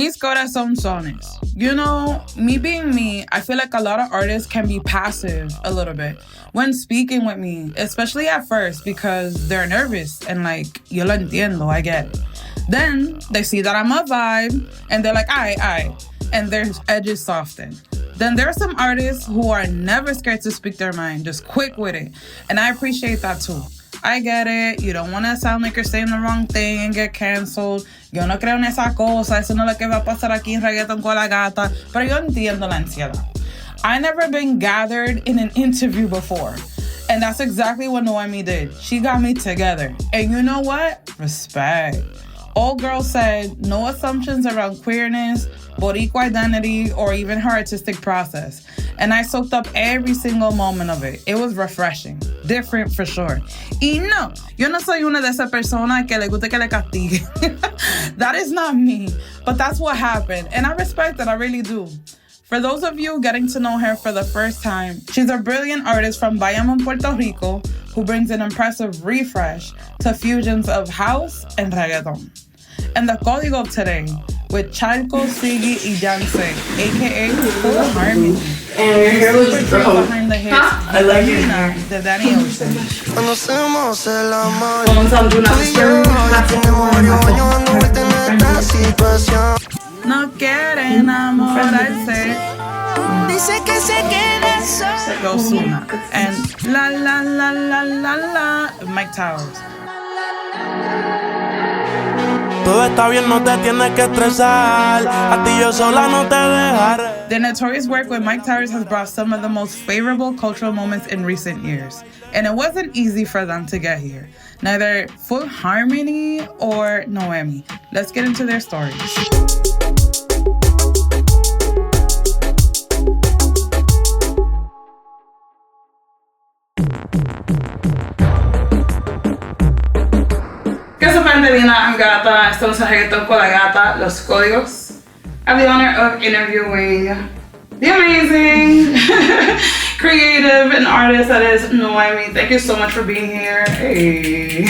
Mis corazones. You know, me being me, I feel like a lot of artists can be passive a little bit when speaking with me, especially at first because they're nervous and like, yo lo entiendo, I get it. Then they see that I'm a vibe and they're like, aye, and their edges soften. Then there are some artists who are never scared to speak their mind, just quick with it. And I appreciate that too. I get it. You don't want to sound like you're saying the wrong thing and get canceled. Yo no creo en esa cosa. Eso no es lo que va a pasar aquí en Reggaeton Con La Gata. Pero yo entiendo la ansiedad. I never been gathered in an interview before. And that's exactly what Nohemy did. She got me together. And you know what? Respect. Old girl said no assumptions around queerness, Boricua identity, or even her artistic process. And I soaked up every single moment of it. It was refreshing. Different for sure. Y no, yo no soy una de esas personas que le gusta que le castigue. That is not me. But that's what happened. And I respect it. I really do. For those of you getting to know her for the first time, she's a brilliant artist from Bayamon, Puerto Rico, who brings an impressive refresh to fusions of house and reggaeton. And the código today with Charco, Sigi, y Dance, aka Full Harmony. And your hair looks gross. Behind the hits, I like your hair. The Danny Ocean. No quiere enamorarse. Dice que se queda sola. Osuna. And La La La La La La, Mike Towers. Todo está bien, no te tienes que estresar. A ti yo sola no te dejaré. The notorious work with Mike Towers has brought some of the most favorable cultural moments in recent years. And it wasn't easy for them to get here. Neither Full Harmony or Nohemy. Let's get into their stories. I'm Gata, estamos en Reggaeton Con La Gata, Los Códigos. I have the honor of interviewing the amazing, creative, and artist that is Nohemy. Thank you so much for being here. Hey.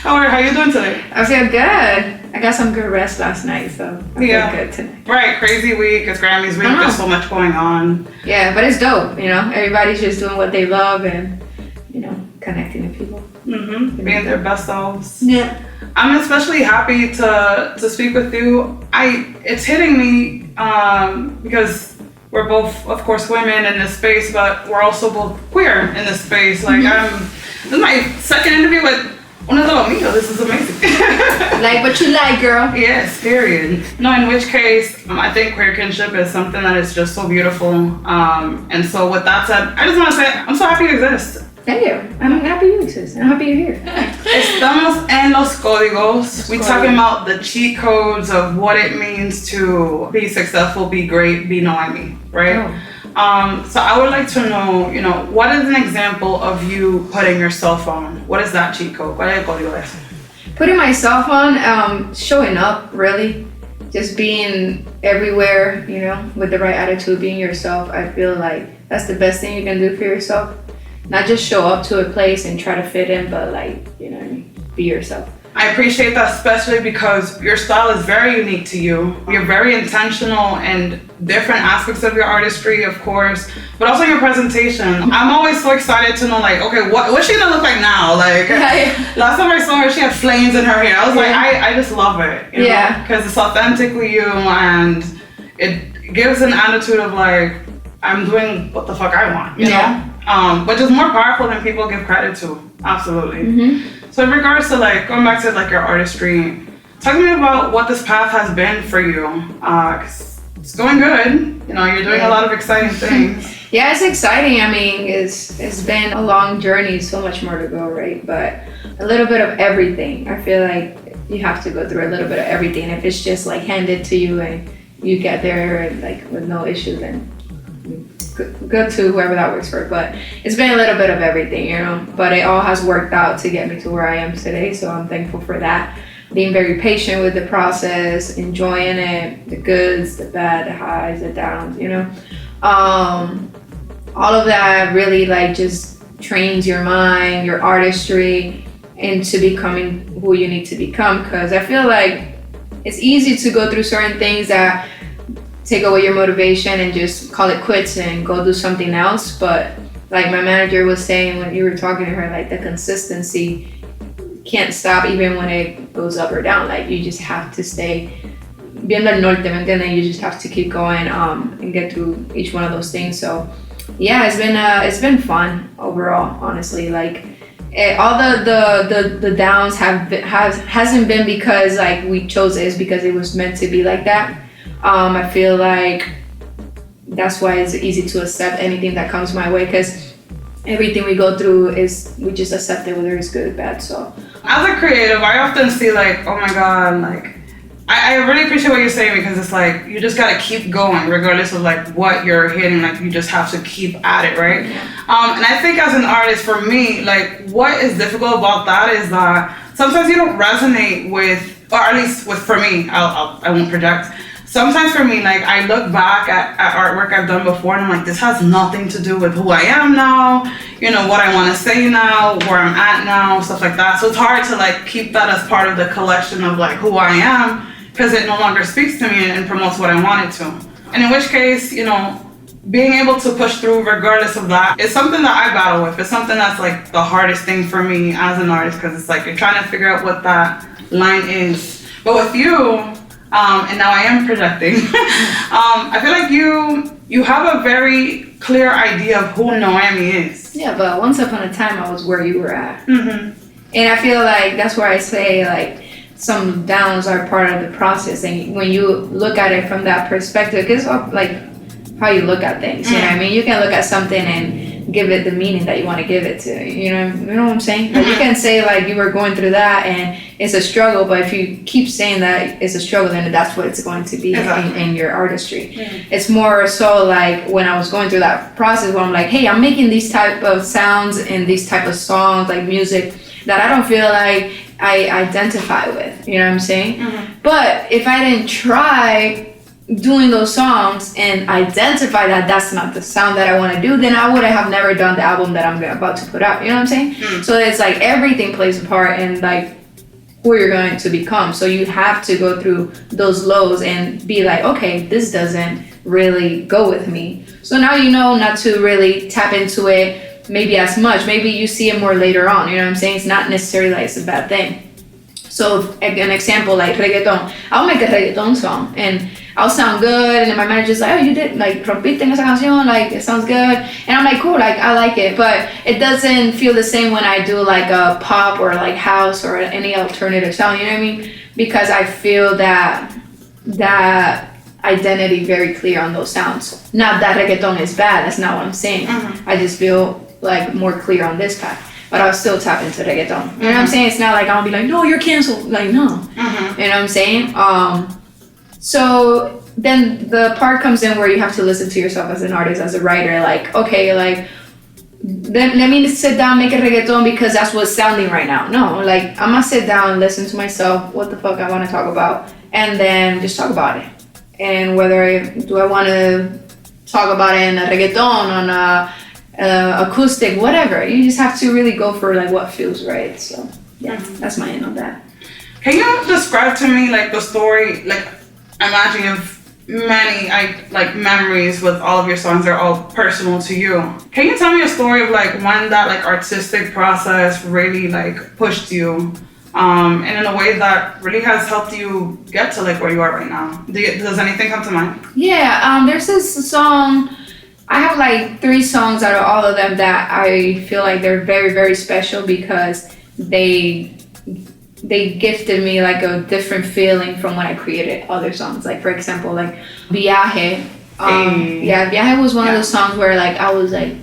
How are you doing today? I feel good. I got some good rest last night, so I feel good tonight. Right, crazy week. It's Grammys week. There's so much going on. Yeah, but it's dope, you know? Everybody's just doing what they love and, you know, connecting to people. Mm-hmm. Being their best selves. Yeah. I'm especially happy to speak with you. It's hitting me because we're both, of course, women in this space, but we're also both queer in this space. Like, this is my second interview with uno de los míos. This is amazing. Like what you like, girl. Yes, period. No, in which case, I think queer kinship is something that is just so beautiful. And so with that said, I just want to say, I'm so happy you exist. Thank you. I'm happy you exist. I'm happy you're here. Estamos en los códigos. We're talking about the cheat codes of what it means to be successful, be great, be Nohemy, right? Oh. So I would like to know, you know, what is an example of you putting yourself on? What is that cheat code? ¿Cuál es el código de eso? Putting myself on, showing up, really. Just being everywhere, you know, with the right attitude, being yourself. I feel like that's the best thing you can do for yourself. Not just show up to a place and try to fit in, but like, you know, be yourself. I appreciate that, especially because your style is very unique to you. You're very intentional in different aspects of your artistry, of course, but also your presentation. I'm always so excited to know, like, okay, what's she gonna look like now? Like, last time I saw her, she had flames in her hair. I was like, I just love it. You know? Because it's authentically you, and it gives an attitude of like, I'm doing what the fuck I want, you know? Which is more powerful than people give credit to. Absolutely. Mm-hmm. So in regards to like, going back to like your artistry, talk to me about what this path has been for you. 'Cause it's going good. You know, you're doing a lot of exciting things. Yeah, it's exciting. I mean, it's been a long journey, so much more to go, right? But a little bit of everything. I feel like you have to go through a little bit of everything. If it's just like handed to you and you get there and like with no issue, then good to whoever that works for. But it's been a little bit of everything, you know, but it all has worked out to get me to where I am today, so I'm thankful for that. Being very patient with the process, enjoying it, the goods, the bad, the highs, the downs, you know. All of that really like just trains your mind, your artistry into becoming who you need to become, because I feel like it's easy to go through certain things that take away your motivation and just call it quits and go do something else. But like my manager was saying when you were talking to her, like the consistency can't stop even when it goes up or down. Like you just have to stay viendo el norte, ¿me entiendes? You just have to keep going and get through each one of those things. So yeah, it's been fun overall, honestly. Like all the downs hasn't been because like we chose it, it's because it was meant to be like that. I feel like that's why it's easy to accept anything that comes my way, because everything we go through we just accept it, whether it's good or bad. So as a creative, I often see like, oh my God, like I really appreciate what you're saying, because it's like you just gotta keep going regardless of like what you're hitting. Like you just have to keep at it, right? And I think as an artist, for me, like what is difficult about that is that sometimes you don't resonate with, or at least for me, I won't project. Sometimes for me, like I look back at artwork I've done before and I'm like, this has nothing to do with who I am now, you know, what I want to say now, where I'm at now, stuff like that. So it's hard to like keep that as part of the collection of like who I am, because it no longer speaks to me and promotes what I want it to. And in which case, you know, being able to push through regardless of that is something that I battle with. It's something that's like the hardest thing for me as an artist, because it's like you're trying to figure out what that line is. But with you, and now I am projecting, I feel like you have a very clear idea of who Nohemy is. Yeah, but once upon a time I was where you were at. And I feel like that's where I say like some downs are part of the process, and when you look at it from that perspective, it's like how you look at things. You know what I mean? You can look at something and give it the meaning that you want to give it to. You know what I'm saying? Like you can say like you were going through that and it's a struggle, but if you keep saying that it's a struggle, then that's what it's going to be in your artistry. It's more so like when I was going through that process where I'm like, hey, I'm making these type of sounds and these type of songs, like music that I don't feel like I identify with. You know what I'm saying? But if I didn't try doing those songs and identify that that's not the sound that I want to do, then I would have never done the album that I'm about to put out. You know what I'm saying? So it's like everything plays a part in like who you're going to become. So you have to go through those lows and be like, okay, this doesn't really go with me. So now you know not to really tap into it maybe as much. Maybe you see it more later on. You know what I'm saying? It's not necessarily like it's a bad thing. So an example like reggaeton, I'll make a reggaeton song and I'll sound good, and then my manager's like, oh, you did like rompiste en esa canción, like it sounds good, and I'm like, cool, like I like it, but it doesn't feel the same when I do like a pop or like house or any alternative sound. You know what I mean? Because I feel that identity very clear on those sounds. Not that reggaeton is bad, that's not what I'm saying. I just feel like more clear on this path. But I'll still tap into reggaeton. You know what I'm saying? It's not like I'll be like, no, you're canceled. Like, no. You know what I'm saying? So then the part comes in where you have to listen to yourself as an artist, as a writer. Like, okay, like, let me sit down, make a reggaeton because that's what's sounding right now. No, like, I'm gonna sit down, listen to myself, what the fuck I want to talk about, and then just talk about it. And do I want to talk about it in a reggaeton, on a acoustic, whatever. You just have to really go for like what feels right. So yeah, that's my end on that. Can you describe to me like the story, like I'm imagining of many like memories with all of your songs, they're all personal to you. Can you tell me a story of like when that like artistic process really like pushed you and in a way that really has helped you get to like where you are right now? Does anything come to mind? Yeah, there's this song, I have like 3 songs out of all of them that I feel like they're very, very special because they gifted me like a different feeling from when I created other songs. Like for example, like Viaje. Viaje was one of those songs where like I was like,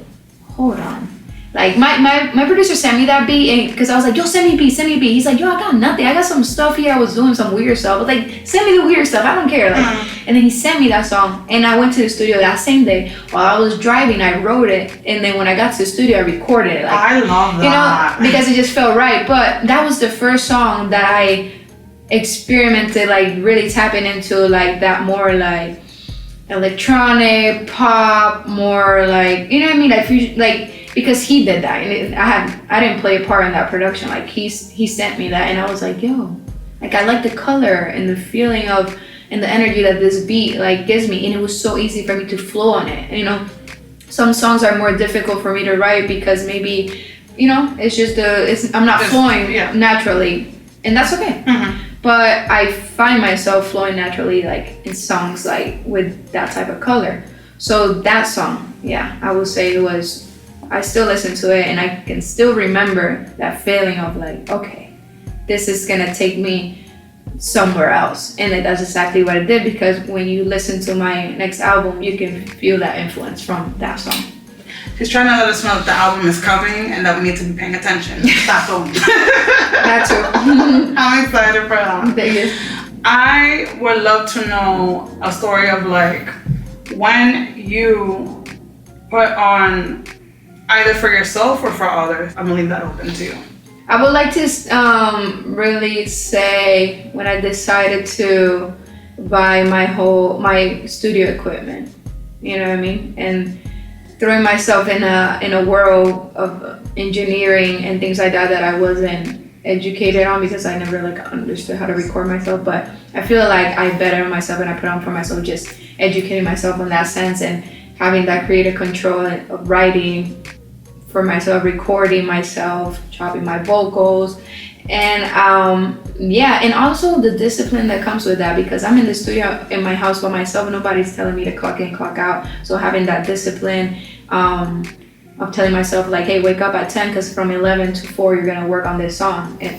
hold on. Like my producer sent me that beat because I was like, yo, send me a beat. He's like, yo, I got nothing. I got some stuff here. I was doing some weird stuff. I was like, send me the weird stuff. I don't care. Like, and then he sent me that song, and I went to the studio that same day. While I was driving, I wrote it, and then when I got to the studio, I recorded it. Like, I love that. You know, because it just felt right. But that was the first song that I experimented, like really tapping into like that more like electronic pop, more like, you know what I mean, like fusion, like. Because he did that, and I didn't play a part in that production. Like he sent me that, and I was like, yo, Like I like the color and the feeling of and the energy that this beat like gives me, and it was so easy for me to flow on it. You know, some songs are more difficult for me to write because maybe, you know, it's just I'm not flowing naturally, and that's okay. But I find myself flowing naturally like in songs like with that type of color. So that song, yeah, I will say I still listen to it and I can still remember that feeling of like, okay, this is gonna take me somewhere else. And that's exactly what it did, because when you listen to my next album, you can feel that influence from that song. She's trying to let us know that the album is coming and that we need to be paying attention. That's all. That too. I'm excited for that. Thank you. I would love to know a story of like when you put on either for yourself or for others. I'm gonna leave that open to you. I would like to really say when I decided to buy my studio equipment, you know what I mean, and throwing myself in a world of engineering and things like that I wasn't educated on because I never like understood how to record myself. But I feel like I bettered myself and I put on for myself, just educating myself in that sense and having that creative control of writing for myself, recording myself, chopping my vocals, and and also the discipline that comes with that, because I'm in the studio in my house by myself. Nobody's telling me to clock in, clock out. So having that discipline of telling myself like, hey, wake up at 10 because from 11 to 4 you're gonna work on this song, and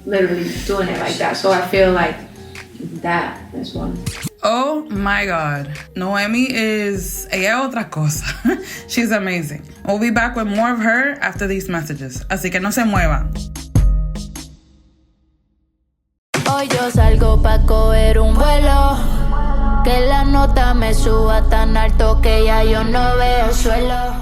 literally doing it like that. So I feel like that is one. Oh my God. Nohemy is ella otra cosa. She's amazing. We'll be back with more of her after these messages. Así que no se muevan. Hoy yo salgo pa' coger un vuelo, que la nota me suba tan alto que ya yo no veo el suelo.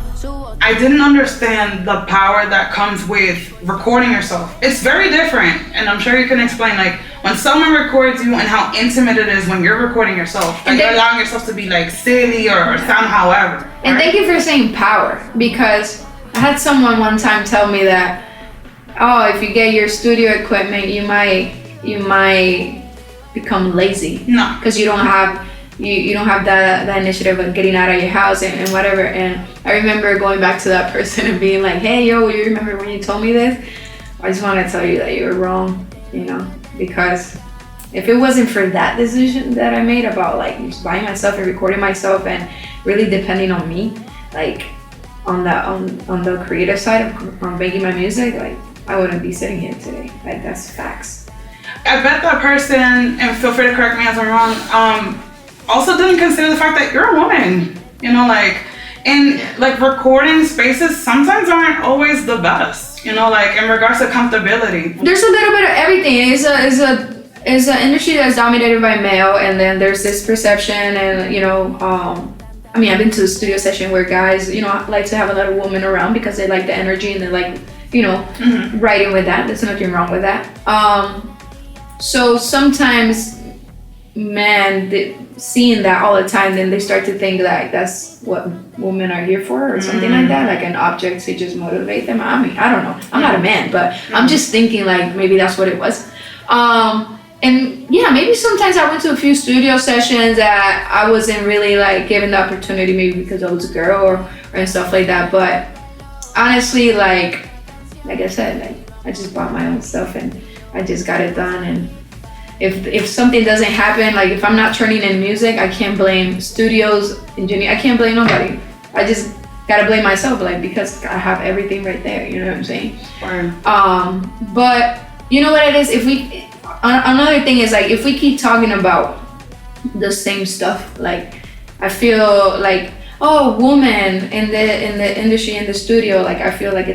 I didn't understand the power that comes with recording yourself. It's very different, and I'm sure you can explain like when someone records you and how intimate it is when you're recording yourself. Like you're allowing yourself to be like silly or sound however. Right? And thank you for saying power, because I had someone one time tell me that, oh, if you get your studio equipment, you might become lazy. No, because you don't have that initiative of getting out of your house and whatever. And I remember going back to that person and being like, hey, yo, you remember when you told me this? I just want to tell you that you were wrong, you know, because if it wasn't for that decision that I made about like just buying myself and recording myself and really depending on me, like on the creative side of making my music, like I wouldn't be sitting here today. Like that's facts. I bet that person, and feel free to correct me as I'm wrong, also didn't consider the fact that you're a woman, you know, like in like recording spaces sometimes aren't always the best, you know, like in regards to comfortability. There's a little bit of everything. It's an industry that's dominated by male, and then there's this perception, and you know, I mean, I've been to a studio session where guys, you know, like to have a lot of women around because they like the energy and they like, you know, writing with that. There's nothing wrong with that. So sometimes men seeing that all the time, then they start to think that that's what women are here for or something like that, like an object to just motivate them. I mean, I don't know. I'm not a man, but I'm just thinking like maybe that's what it was. And yeah, maybe sometimes I went to a few studio sessions that I wasn't really like given the opportunity, maybe because I was a girl or and stuff like that. But honestly, like I said, like I just bought my own stuff and I just got it done. And if something doesn't happen, like if I'm not turning in music, I can't blame studios, engineer. I can't blame nobody. I just gotta blame myself, like because I have everything right there. You know what I'm saying? But you know what it is? If we another thing is like if we keep talking about the same stuff, like I feel like woman in the industry, in the studio, like I feel like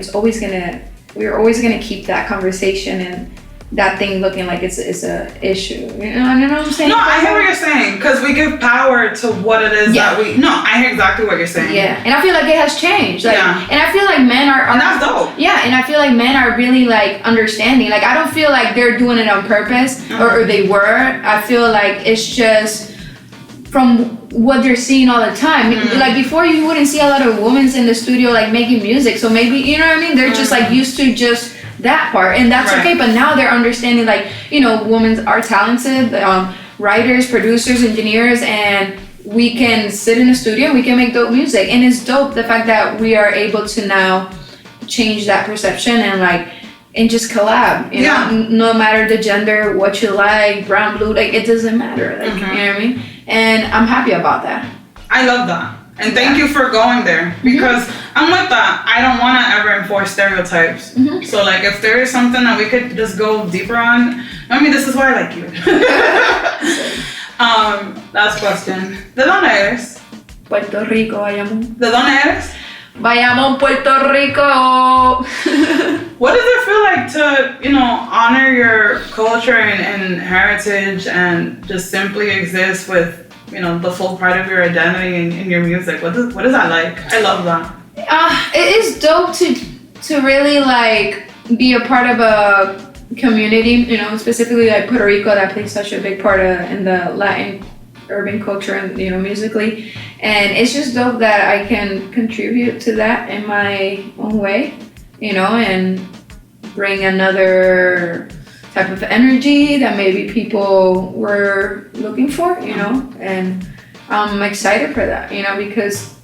we're always gonna keep that conversation and that thing looking like it's a issue. You know what I'm saying? No, I hear what you're saying, because we give power to what it is that we. No, I hear exactly what you're saying. Yeah, and I feel like it has changed. Like, and I feel like men are. And that's dope. Yeah, and I feel like men are really like understanding. Like I don't feel like they're doing it on purpose or they were. I feel like it's just from what they're seeing all the time. Like before, you wouldn't see a lot of women in the studio like making music. So maybe, you know what I mean? They're just like used to just that part, and that's okay. But now they're understanding, like, you know, women are talented, writers, producers, engineers, and we can sit in a studio, we can make dope music. And it's dope the fact that we are able to now change that perception and just collab, you know, no matter the gender, what you like, brown, blue, like, it doesn't matter, like, you know what I mean? And I'm happy about that. I love that. And thank you for going there, because I'm with that. I don't want to ever enforce stereotypes. So, like, if there is something that we could just go deeper on, I mean, this is why I like you. Last question. ¿De dónde eres? Puerto Rico, Bayamón. ¿De dónde eres? Bayamón, Puerto Rico. What does it feel like to, you know, honor your culture and heritage and just simply exist with, you know, the full part of your identity in your music? What is that like? I love that. It is dope to really, like, be a part of a community, you know, specifically like Puerto Rico, that plays such a big part in the Latin urban culture and, you know, musically. And it's just dope that I can contribute to that in my own way, you know, and bring another type of energy that maybe people were looking for, you know. And I'm excited for that, you know, because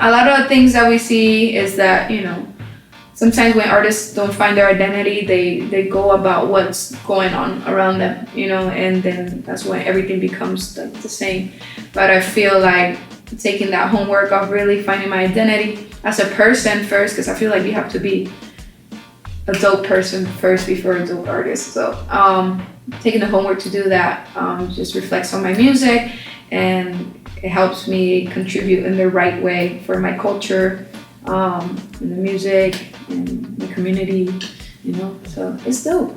a lot of the things that we see is that, you know, sometimes when artists don't find their identity, they go about what's going on around them, you know, and then that's when everything becomes the same. But I feel like taking that homework of really finding my identity as a person first, because I feel like you have to be a dope person first before a dope artist. So taking the homework to do that just reflects on my music, and it helps me contribute in the right way for my culture, in the music, and the community, you know, so it's dope.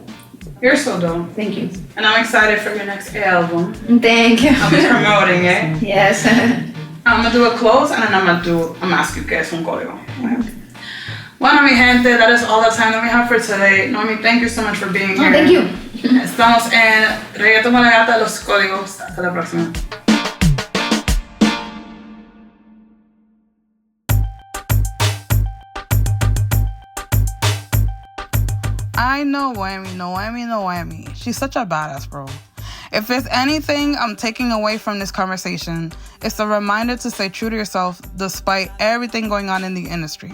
You're so dope. Thank you. And I'm excited for your next album. Thank you. I'm promoting it. Yes. I'm gonna do a close, and then I'm gonna ask you qué es un código. Bueno, mi gente, that is all the time that we have for today. Nohemy, thank you so much for being here. Thank you. Estamos en Reggaeton Con La Gata, los códigos. Hasta la próxima. I know Nohemy. She's such a badass, bro. If there's anything I'm taking away from this conversation, it's a reminder to stay true to yourself despite everything going on in the industry.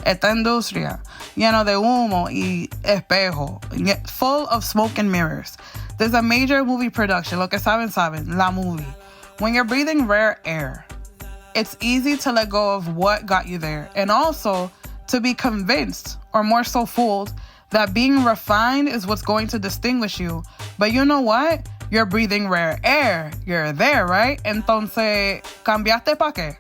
Esta industria, lleno de humo y espejo, full of smoke and mirrors. There's a major movie production, lo que saben, la movie. When you're breathing rare air, it's easy to let go of what got you there, and also to be convinced, or more so fooled, that being refined is what's going to distinguish you. But you know what? You're breathing rare air. You're there, right? Entonces, ¿cambiaste pa' qué?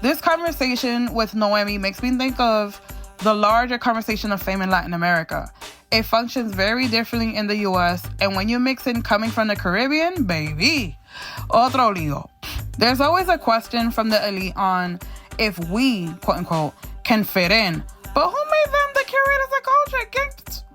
This conversation with Nohemy makes me think of the larger conversation of fame in Latin America. It functions very differently in the US, and when you mix in coming from the Caribbean, baby, otro lío. There's always a question from the elite on if we, quote unquote, can fit in. But who made them the curators of culture?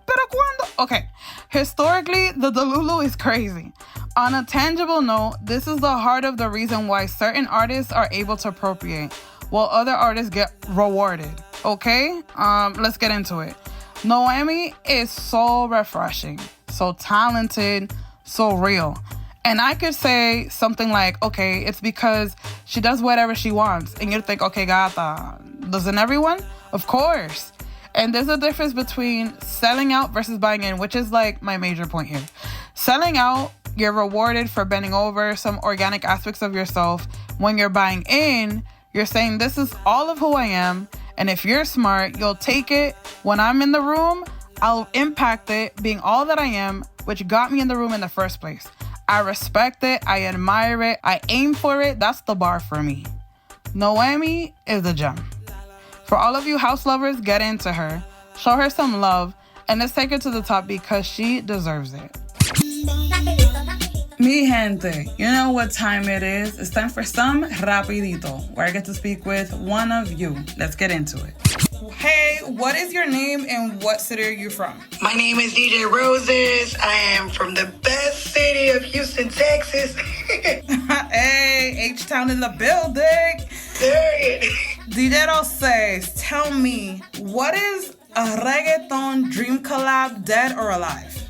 Pero cuando? Okay, historically, the Delulu is crazy. On a tangible note, this is the heart of the reason why certain artists are able to appropriate, while other artists get rewarded. Okay? Let's get into it. Nohemy is so refreshing, so talented, so real. And I could say something like, okay, it's because she does whatever she wants. And you'd think, okay, gata, doesn't everyone? Of course. And there's a difference between selling out versus buying in, which is like my major point here. Selling out, you're rewarded for bending over some organic aspects of yourself. When you're buying in, you're saying, this is all of who I am. And if you're smart, you'll take it. When I'm in the room, I'll impact it, being all that I am, which got me in the room in the first place. I respect it. I admire it. I aim for it. That's the bar for me. Nohemy is a gem. For all of you house lovers, get into her. Show her some love. And let's take her to the top because she deserves it. Mi gente, you know what time it is. It's time for some rapidito, where I get to speak with one of you. Let's get into it. Hey, what is your name and what city are you from? My name is DJ Roses. I am from the best city of Houston, Texas. Hey, H-Town in the building. Period. DJ Roses, tell me, what is a reggaeton dream collab, dead or alive?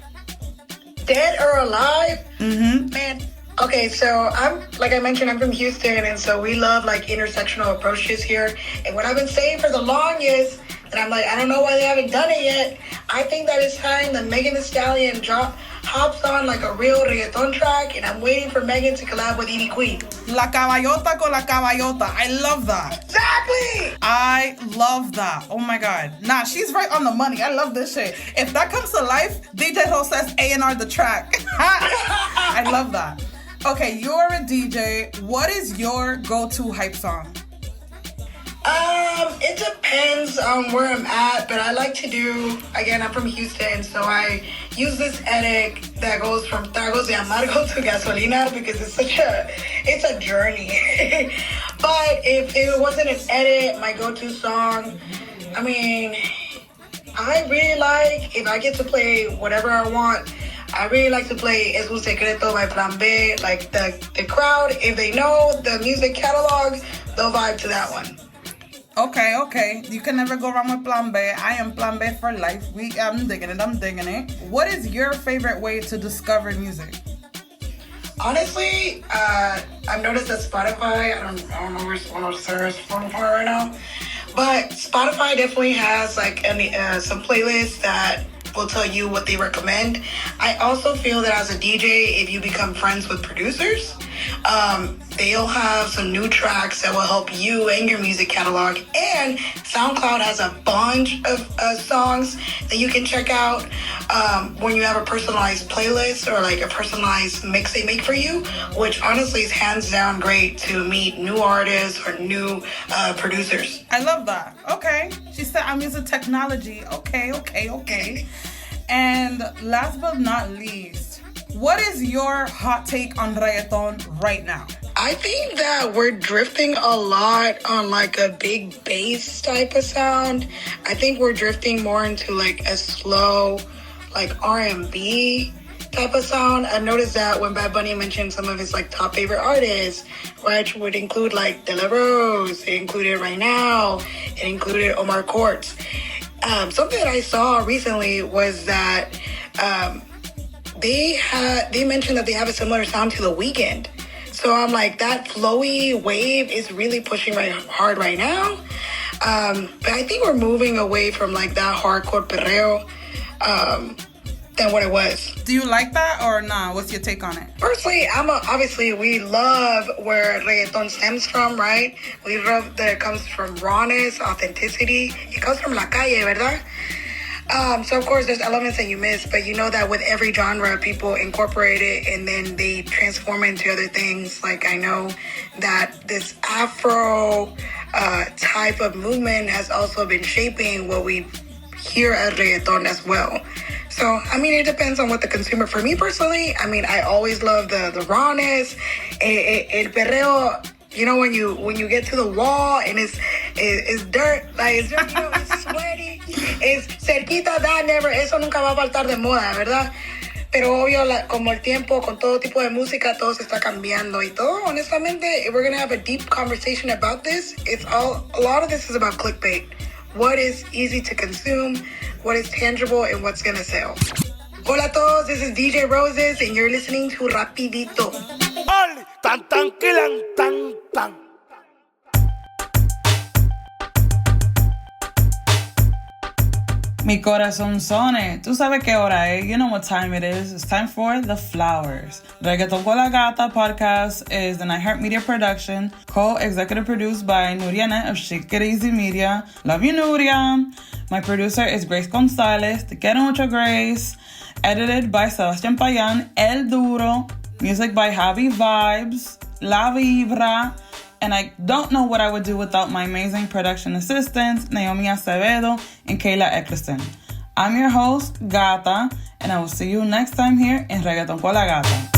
Dead or alive? Mm-hmm. Man. Okay, so like I mentioned, I'm from Houston, and so we love like intersectional approaches here. And what I've been saying for the longest, and I'm like, I don't know why they haven't done it yet. I think that it's time that Megan Thee Stallion hops on like a real reggaeton track, and I'm waiting for Megan to collab with Edie Queen. La caballota con la caballota. I love that. Exactly! I love that. Oh my God. Nah, she's right on the money. I love this shit. If that comes to life, DJ Roses A&R the track. I love that. Okay, you're a DJ. What is your go-to hype song? It depends on where I'm at, but I like to do, again, I'm from Houston, so I use this edit that goes from tragos de amargo to gasolina because it's a journey. But if it wasn't an edit, my go-to song, I mean, I really like, if I get to play whatever I want, I really like to play Es Un Secreto by Plan B. Like the crowd, if they know the music catalog, they'll vibe to that one. Okay. You can never go wrong with Plan B. I am Plan B for life. I'm digging it. What is your favorite way to discover music? Honestly, I've noticed that Spotify, I don't know which one of serves Spotify right now, but Spotify definitely has like some playlists that will tell you what they recommend. I also feel that as a DJ, if you become friends with producers, they'll have some new tracks that will help you and your music catalog. And SoundCloud has a bunch of songs that you can check out when you have a personalized playlist or like a personalized mix they make for you, which honestly is hands down great to meet new artists or new producers. I love that. Okay. She said I'm using technology. Okay. And last but not least, what is your hot take on reggaeton right now? I think that we're drifting a lot on like a big bass type of sound. I think we're drifting more into like a slow, like R&B type of sound. I've noticed that when Bad Bunny mentioned some of his like top favorite artists, which would include like De La Rose, it included Right Now, it included Omar Courtz. Something that I saw recently was that they mentioned that they have a similar sound to The Weeknd. So I'm like, that flowy wave is really pushing right hard right now. But I think we're moving away from like that hardcore perreo than what it was. Do you like that or nah? What's your take on it? Personally, obviously we love where reggaeton stems from, right? We love that it comes from rawness, authenticity. It comes from la calle, ¿verdad? So of course there's elements that you miss, but you know that with every genre, people incorporate it and then they transform it into other things. Like I know that this Afro type of movement has also been shaping what we hear as reggaeton as well. So, I mean, it depends on what the consumer, for me personally, I mean, I always love the rawness, el perreo, you know, when you get to the wall and it's dirt, like it's dirt, you know, it's sweaty, it's cerquita, that never, eso nunca va a faltar de moda, ¿verdad? Pero obvio, como el tiempo, con todo tipo de música, todo se está cambiando y todo, honestamente, if we're gonna have a deep conversation about this, a lot of this is about clickbait. What is easy to consume, what is tangible, and what's gonna sell. Hola a todos, this is DJ Roses, and you're listening to Rapidito. Oli, tan tan kilan tan tan. Mi corazonzones, tú sabes qué hora es. You know what time it is. It's time for The Flowers. Reggaeton Con La Gata podcast is an iHeartMedia production, co-executive produced by Nuria Net of Chic Easy Media. Love you, Nuria. My producer is Grace Gonzalez. Te quiero mucho, Grace. Edited by Sebastian Payan, El Duro. Music by Javi Vibes, La Vibra. And I don't know what I would do without my amazing production assistants, Naomi Acevedo and Kayla Eccleston. I'm your host, Gata, and I will see you next time here in Reggaeton Con La Gata.